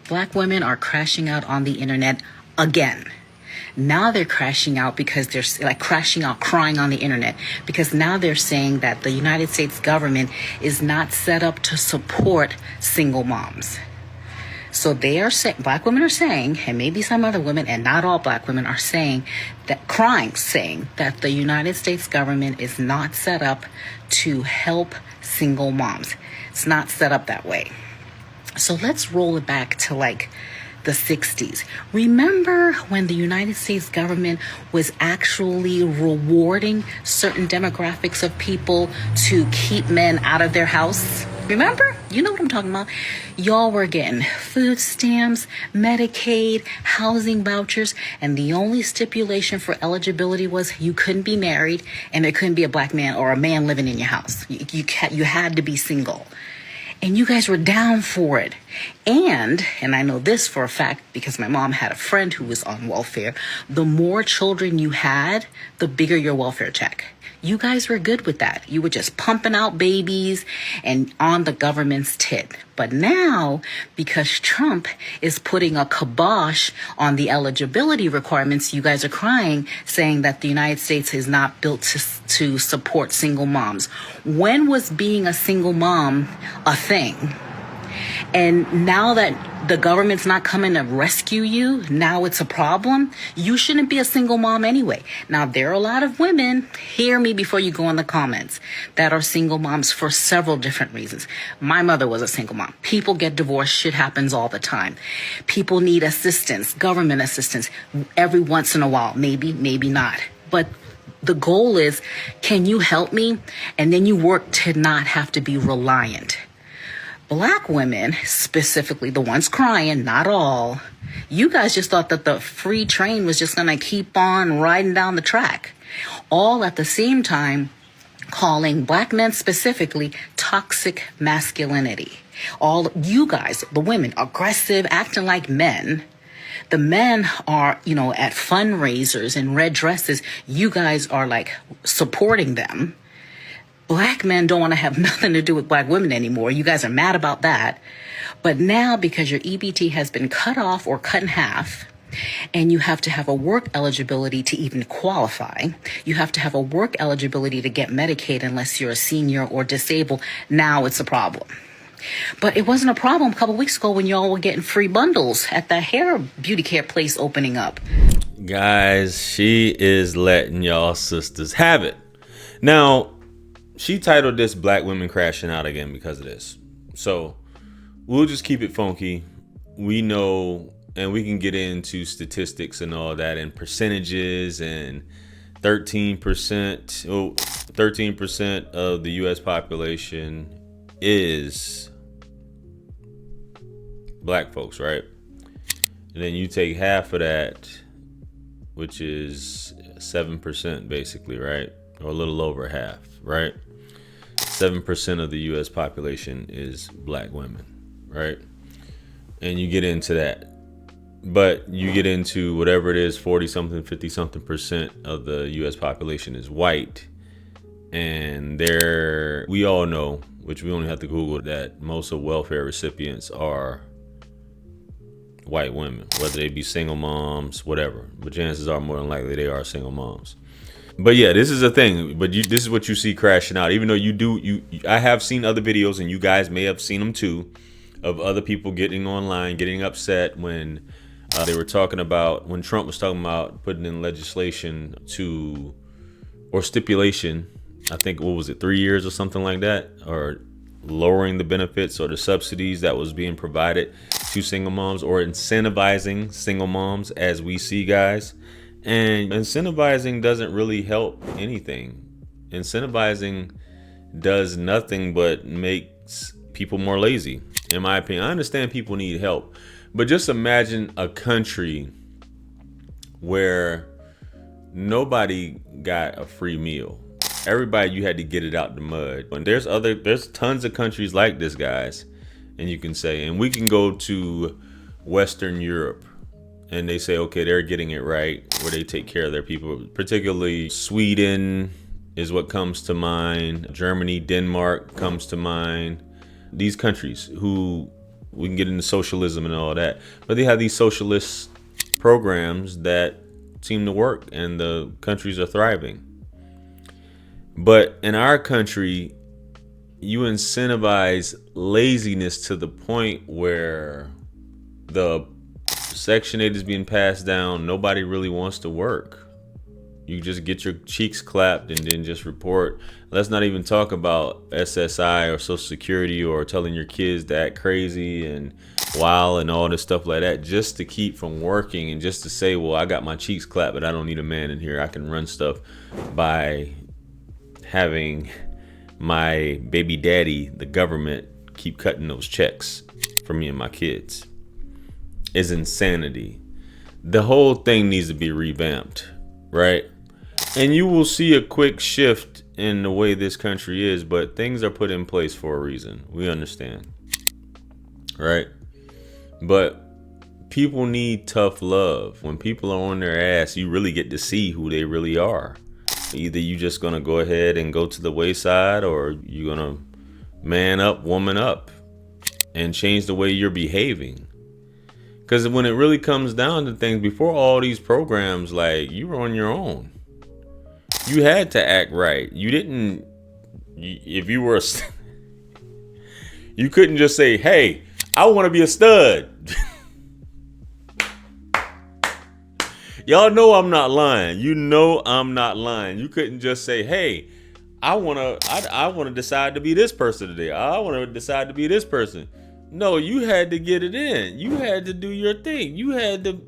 Black women are crashing out on the internet again. Now they're crashing out because they're like crashing out, crying on the internet, because now they're saying that the United States government is not set up to support single moms. So they are saying, Black women are saying, and maybe some other women, and not all Black women are saying that, crying, saying that the United States government is not set up to help single moms. It's not set up that way. So let's roll it back to like the 60s. Remember when the United States government was actually rewarding certain demographics of people to keep men out of their house? Remember? You know what I'm talking about. Y'all were getting food stamps, Medicaid, housing vouchers, and the only stipulation for eligibility was you couldn't be married and there couldn't be a Black man or a man living in your house. You had to be single. And you guys were down for it. And I know this for a fact because my mom had a friend who was on welfare, the more children you had, the bigger your welfare check. You guys were good with that. You were just pumping out babies and on the government's tit. But now, because Trump is putting a kibosh on the eligibility requirements, you guys are crying, saying that the United States is not built to support single moms. When was being a single mom a thing? And now that the government's not coming to rescue you, now it's a problem. You shouldn't be a single mom anyway. Now, there are a lot of women, hear me before you go in the comments, that are single moms for several different reasons. My mother was a single mom. People get divorced. Shit happens all the time. People need assistance, government assistance, every once in a while. Maybe, maybe not. But the goal is, can you help me? And then you work to not have to be reliant. Black women, specifically the ones crying, not all, you guys just thought that the free train was just going to keep on riding down the track. All at the same time calling Black men specifically toxic masculinity. All you guys, the women, aggressive, acting like men. The men are, at fundraisers and red dresses. You guys are like supporting them. Black men don't want to have nothing to do with Black women anymore. You guys are mad about that. But now, because your EBT has been cut off or cut in half, and you have to have a work eligibility to even qualify, you have to have a work eligibility to get Medicaid unless you're a senior or disabled, now it's a problem. But it wasn't a problem a couple weeks ago when y'all were getting free bundles at the hair beauty care place opening up. Guys, she is letting y'all sisters have it. Now, she titled this Black Women Crashing Out Again because of this. So we'll just keep it funky. We know, and we can get into statistics and all that and percentages, and 13% of the U.S. population is Black folks, right? And then you take half of that, which is 7% basically, right? Or a little over half, right? 7% of the U.S. population is Black women, right? And you get into that. But you get into whatever it is, 40-something, 50-something% of the U.S. population is white. And we all know, which we only have to Google, that most of welfare recipients are white women, whether they be single moms, whatever. But chances are more than likely they are single moms. But yeah, this is a thing. But this is what you see crashing out. Even though I have seen other videos, and you guys may have seen them too, of other people getting online, getting upset when they were talking about, when Trump was talking about putting in legislation or stipulation, I think, what was it, 3 years or something like that, or lowering the benefits or the subsidies that was being provided to single moms, or incentivizing single moms, as we see, guys. And incentivizing doesn't really help anything. Incentivizing does nothing but makes people more lazy, in my opinion. I understand people need help, but just imagine a country where nobody got a free meal. Everybody, you had to get it out the mud. And there's tons of countries like this, guys. And you can say, and we can go to Western Europe, and they say, okay, they're getting it right, where they take care of their people. Particularly Sweden is what comes to mind. Germany, Denmark comes to mind. These countries who we can get into socialism and all that, but they have these socialist programs that seem to work and the countries are thriving. But in our country, you incentivize laziness to the point where the Section 8 is being passed down. Nobody really wants to work. You just get your cheeks clapped and then just report. Let's not even talk about SSI or Social Security or telling your kids to act crazy and wild and all this stuff like that, just to keep from working and just to say, well, I got my cheeks clapped, but I don't need a man in here. I can run stuff by having my baby daddy, the government, keep cutting those checks for me and my kids. Is insanity. The whole thing needs to be revamped, right? And you will see a quick shift in the way this country is, but things are put in place for a reason. We understand, right? But people need tough love. When people are on their ass, you really get to see who they really are. Either you just gonna go ahead and go to the wayside, or you're gonna man up, woman up, and change the way you're behaving. Because when it really comes down to things, before all these programs, like, you were on your own. You had to act right. You didn't, if you were, you couldn't just say, hey, I want to be a stud. Y'all know I'm not lying. You know I'm not lying. You couldn't just say, hey, I want to decide to be this person today. I want to decide to be this person. No, you had to get it in. You had to do your thing. You had to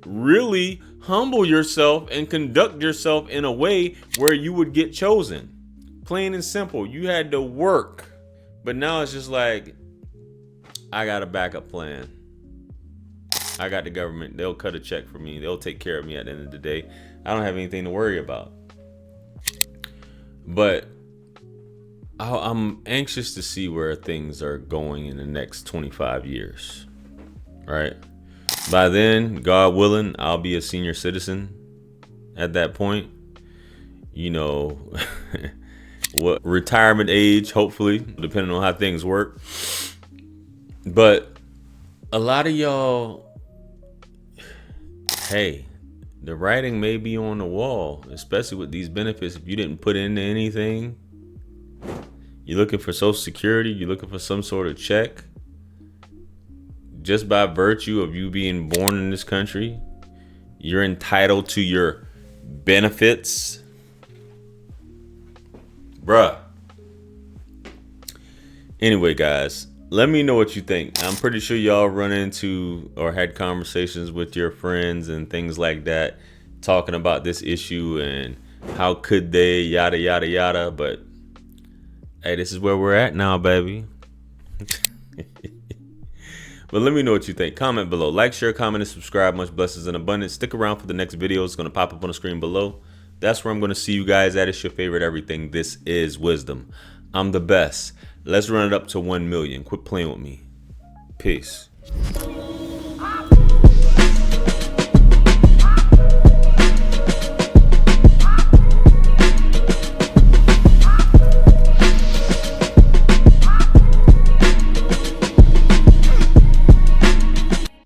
really humble yourself and conduct yourself in a way where you would get chosen. Plain and simple. You had to work. But now it's just like, I got a backup plan. I got the government. They'll cut a check for me. They'll take care of me at the end of the day. I don't have anything to worry about. But I'm anxious to see where things are going in the next 25 years, right? By then, God willing, I'll be a senior citizen at that point. You know, what retirement age, hopefully, depending on how things work. But a lot of y'all, hey, the writing may be on the wall, especially with these benefits. If you didn't put into anything, you're looking for Social Security, you're looking for some sort of check. Just by virtue of you being born in this country, you're entitled to your benefits. Bruh. Anyway, guys, let me know what you think. I'm pretty sure y'all run into or had conversations with your friends and things like that, talking about this issue and how could they, yada, yada, yada. But hey, this is where we're at now, baby. But let me know what you think. Comment below. Like, share, comment, and subscribe. Much blessings and abundance. Stick around for the next video. It's going to pop up on the screen below. That's where I'm going to see you guys at. It's your favorite everything. This is Wisdom. I'm the best. Let's run it up to 1 million. Quit playing with me. Peace.